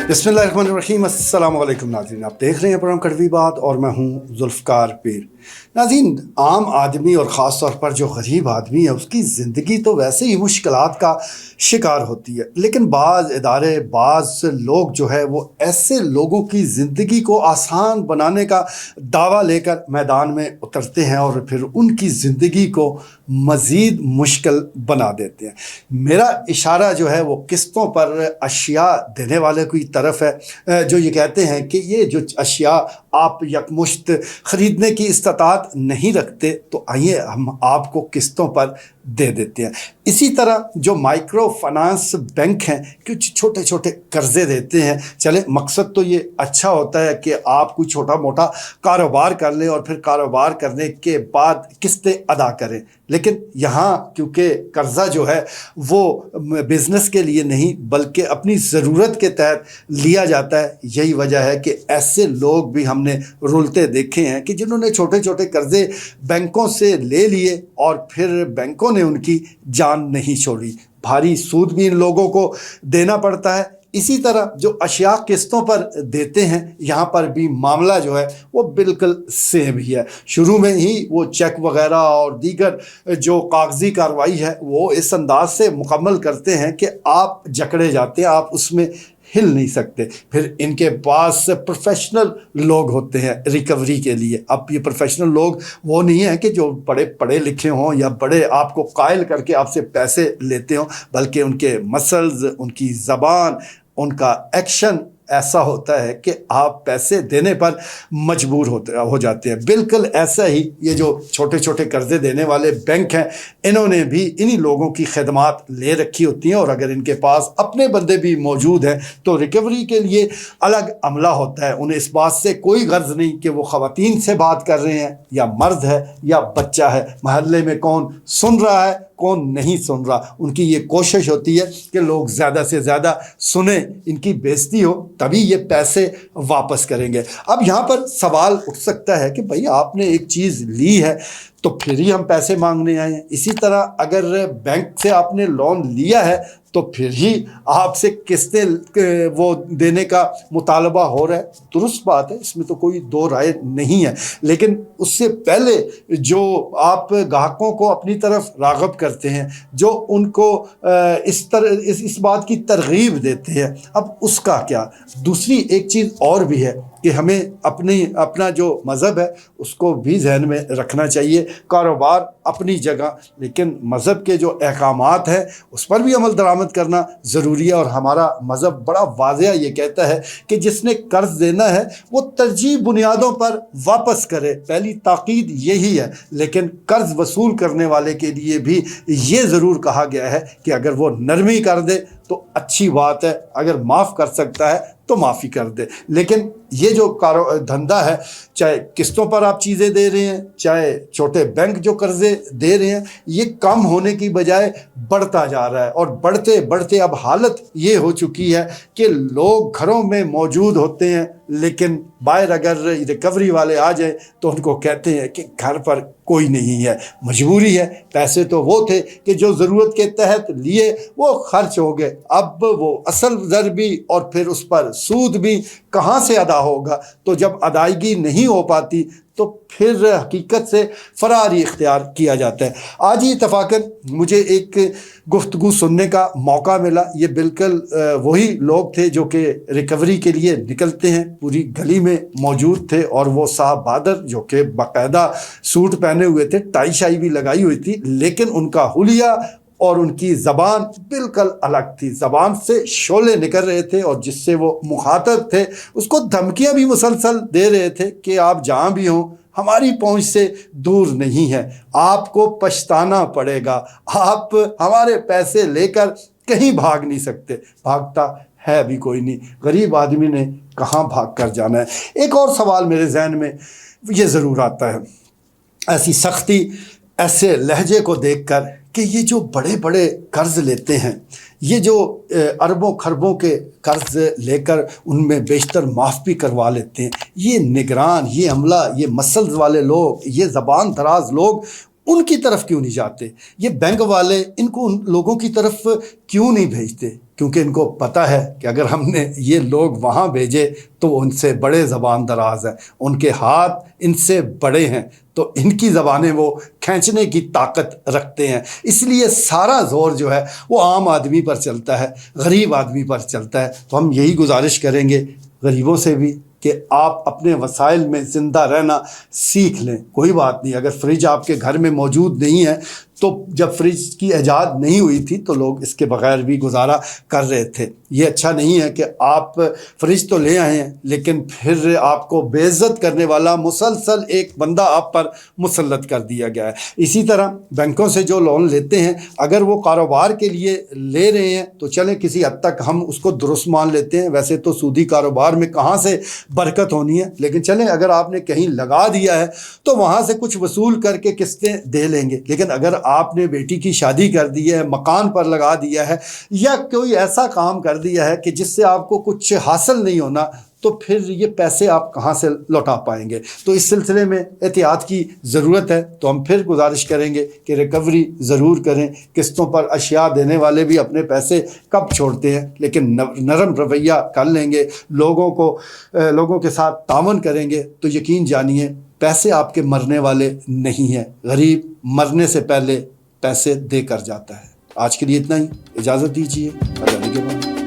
बिस्मिल्लाहिर्रहमानिर्रहीम। अस्सलाम वालेकुम नाज़रीन, आप देख रहे हैं प्रोग्राम कड़वी बात और मैं हूं जुल्फ़कार पीर। नाज़रीन, आम आदमी और ख़ास तौर पर जो गरीब आदमी है उसकी ज़िंदगी तो वैसे ही मुश्किलात का शिकार होती है, लेकिन बाज़ इदारे बाज़ लोग जो है वो ऐसे लोगों की ज़िंदगी को आसान बनाने का दावा लेकर मैदान में उतरते हैं और फिर उनकी ज़िंदगी को मज़ीद मुश्किल बना देते हैं। मेरा इशारा जो है वो किस्तों पर अशिया देने वाले की तरफ है, जो ये कहते हैं कि ये जो अशिया आप यकमुश्त ख़रीदने की इस्तात नहीं रखते तो आइए हम आपको किस्तों पर दे देते हैं। इसी तरह जो माइक्रो फाइनेंस बैंक हैं कुछ छोटे छोटे कर्ज़े देते हैं। चले, मकसद तो ये अच्छा होता है कि आप कोई छोटा मोटा कारोबार कर लें और फिर कारोबार करने के बाद किस्तें अदा करें, लेकिन यहाँ क्योंकि कर्ज़ा जो है वो बिज़नेस के लिए नहीं बल्कि अपनी ज़रूरत के तहत लिया जाता है। यही वजह है कि ऐसे लोग भी हमने रुलते देखे हैं कि जिन्होंने छोटे छोटे कर्ज़े बैंकों से ले लिए और फिर बैंकों ने उनकी जान नहीं छोड़ी। भारी सूद भी इन लोगों को देना पड़ता है। इसी तरह जो अशिया किस्तों पर देते हैं यहाँ पर भी मामला जो है वो बिल्कुल सेम ही है। शुरू में ही वो चेक वगैरह और दीगर जो कागजी कार्रवाई है वो इस अंदाज से मुकम्मल करते हैं कि आप जकड़े जाते हैं, आप उसमें हिल नहीं सकते। फिर इनके पास प्रोफेशनल लोग होते हैं रिकवरी के लिए। अब ये प्रोफेशनल लोग वो नहीं है कि जो बड़े पढ़े लिखे हों या बड़े आपको कायल करके आपसे पैसे लेते हों, बल्कि उनके मसल्स, उनकी ज़बान, उनका एक्शन ऐसा होता है कि आप पैसे देने पर मजबूर हो जाते हैं। बिल्कुल ऐसा ही ये जो छोटे छोटे कर्ज़े देने वाले बैंक हैं, इन्होंने भी इन्हीं लोगों की खदमात ले रखी होती हैं और अगर इनके पास अपने बंदे भी मौजूद हैं तो रिकवरी के लिए अलग अमला होता है। उन्हें इस बात से कोई गर्ज नहीं कि वो ख़वातीन से बात कर रहे हैं या मर्द है या बच्चा है, महल्ले में कौन सुन रहा है कौन नहीं सुन रहा। उनकी ये कोशिश होती है कि लोग ज़्यादा से ज़्यादा सुने, इनकी बेइज्जती हो, तभी ये पैसे वापस करेंगे। अब यहाँ पर सवाल उठ सकता है कि भाई आपने एक चीज़ ली है तो फिर ही हम पैसे मांगने आए हैं। इसी तरह अगर बैंक से आपने लोन लिया है तो फिर ही आपसे किस्तें वो देने का मुतालबा हो रहा है। दुरुस्त बात है, इसमें तो कोई दो राय नहीं है, लेकिन उससे पहले जो आप ग्राहकों को अपनी तरफ राग़ब करते हैं, जो उनको इस बात की तरगीब देते हैं, अब उसका क्या। दूसरी एक चीज़ और भी है कि हमें अपना जो मज़हब है उसको भी जहन में रखना चाहिए। कारोबार अपनी जगह, लेकिन मज़हब के जो अहकामात हैं उस पर भी अमल दरामद करना ज़रूरी है। और हमारा मज़हब बड़ा वाज़ेह ये कहता है कि जिसने कर्ज़ देना है वो तरजीह बुनियादों पर वापस करे, पहली ताकीद यही है। लेकिन कर्ज़ वसूल करने वाले के लिए भी ये ज़रूर कहा गया है कि अगर वो नरमी कर दे तो अच्छी बात है, अगर माफ़ कर सकता है तो माफ़ी कर दे। लेकिन ये जो धंधा है, चाहे किस्तों पर आप चीज़ें दे रहे हैं, चाहे छोटे बैंक जो कर्ज़े दे रहे हैं, ये कम होने की बजाय बढ़ता जा रहा है। और बढ़ते बढ़ते अब हालत ये हो चुकी है कि लोग घरों में मौजूद होते हैं, लेकिन बाहर अगर रिकवरी वाले आ जाए तो उनको कहते हैं कि घर पर कोई नहीं है, मजबूरी है। पैसे तो वो थे कि जो ज़रूरत के तहत लिए वो खर्च हो गए, अब वो असल दर भी और फिर उस पर सूद भी कहाँ से अदा होगा। तो जब अदायगी नहीं हो पाती तो फिर हकीकत से फरारी इख्तियार किया जाता है। आज ही इत्तफाकन मुझे एक गुफ्तगू सुनने का मौका मिला। ये बिल्कुल वही लोग थे जो कि रिकवरी के लिए निकलते हैं, पूरी गली में मौजूद थे और वो साहब बहादुर जो कि बाकायदा सूट पहने हुए थे, टाई शाई भी लगाई हुई थी, लेकिन उनका हुलिया और उनकी ज़बान बिल्कुल अलग थी। ज़बान से शोले निकल रहे थे और जिससे वो मुखातब थे उसको धमकियां भी मुसलसल दे रहे थे कि आप जहाँ भी हों हमारी पहुंच से दूर नहीं है, आपको पछताना पड़ेगा, आप हमारे पैसे लेकर कहीं भाग नहीं सकते। भागता है भी कोई नहीं, गरीब आदमी ने कहाँ भाग कर जाना है। एक और सवाल मेरे जहन में ये ज़रूर आता है, ऐसी सख्ती, ऐसे लहजे को देखकर कि ये जो बड़े बड़े कर्ज़ लेते हैं, ये जो अरबों खरबों के कर्ज़ लेकर उनमें बेशतर माफ़ भी करवा लेते हैं, ये निगरान, ये अमला, ये मसल्स वाले लोग, ये ज़बान दराज लोग ان کی طرف کیوں نہیں جاتے؟ یہ بینک والے ان کو ان لوگوں کی طرف کیوں نہیں بھیجتے؟ کیونکہ ان کو پتہ ہے کہ اگر ہم نے یہ لوگ وہاں بھیجے تو ان سے بڑے زبان دراز ہیں، ان کے ہاتھ ان سے بڑے ہیں، تو ان کی زبانیں وہ کھینچنے کی طاقت رکھتے ہیں۔ اس لیے سارا زور جو ہے وہ عام آدمی پر چلتا ہے، غریب آدمی پر چلتا ہے۔ تو ہم یہی گزارش کریں گے غریبوں سے بھی کہ آپ اپنے وسائل میں زندہ رہنا سیکھ لیں۔ کوئی بات نہیں، اگر فریج آپ کے گھر میں موجود نہیں ہے تو جب فریج کی ایجاد نہیں ہوئی تھی تو لوگ اس کے بغیر بھی گزارا کر رہے تھے۔ یہ اچھا نہیں ہے کہ آپ فریج تو لے آئے ہیں لیکن پھر آپ کو بے عزت کرنے والا مسلسل ایک بندہ آپ پر مسلط کر دیا گیا ہے۔ اسی طرح بینکوں سے جو لون لیتے ہیں اگر وہ کاروبار کے لیے لے رہے ہیں تو چلیں کسی حد تک ہم اس کو درست مان لیتے ہیں، ویسے تو سودی کاروبار میں کہاں سے برکت ہونی ہے، لیکن چلیں اگر آپ نے کہیں لگا دیا ہے تو وہاں سے کچھ وصول کر کے قسطیں دے لیں گے۔ لیکن اگر آپ نے بیٹی کی شادی کر دی ہے، مکان پر لگا دیا ہے یا کوئی ایسا کام کر دیا ہے کہ جس سے آپ کو کچھ حاصل نہیں ہونا، تو پھر یہ پیسے آپ کہاں سے لوٹا پائیں گے؟ تو اس سلسلے میں احتیاط کی ضرورت ہے۔ تو ہم پھر گزارش کریں گے کہ ریکوری ضرور کریں۔ قسطوں پر اشیاء دینے والے بھی اپنے پیسے کب چھوڑتے ہیں، لیکن نرم رویہ کر لیں گے، لوگوں کے ساتھ تعاون کریں گے تو یقین جانیے پیسے آپ کے مرنے والے نہیں ہیں۔ غریب مرنے سے پہلے پیسے دے کر جاتا ہے۔ آج کے لیے اتنا ہی، اجازت دیجیے، اللہ کے بعد۔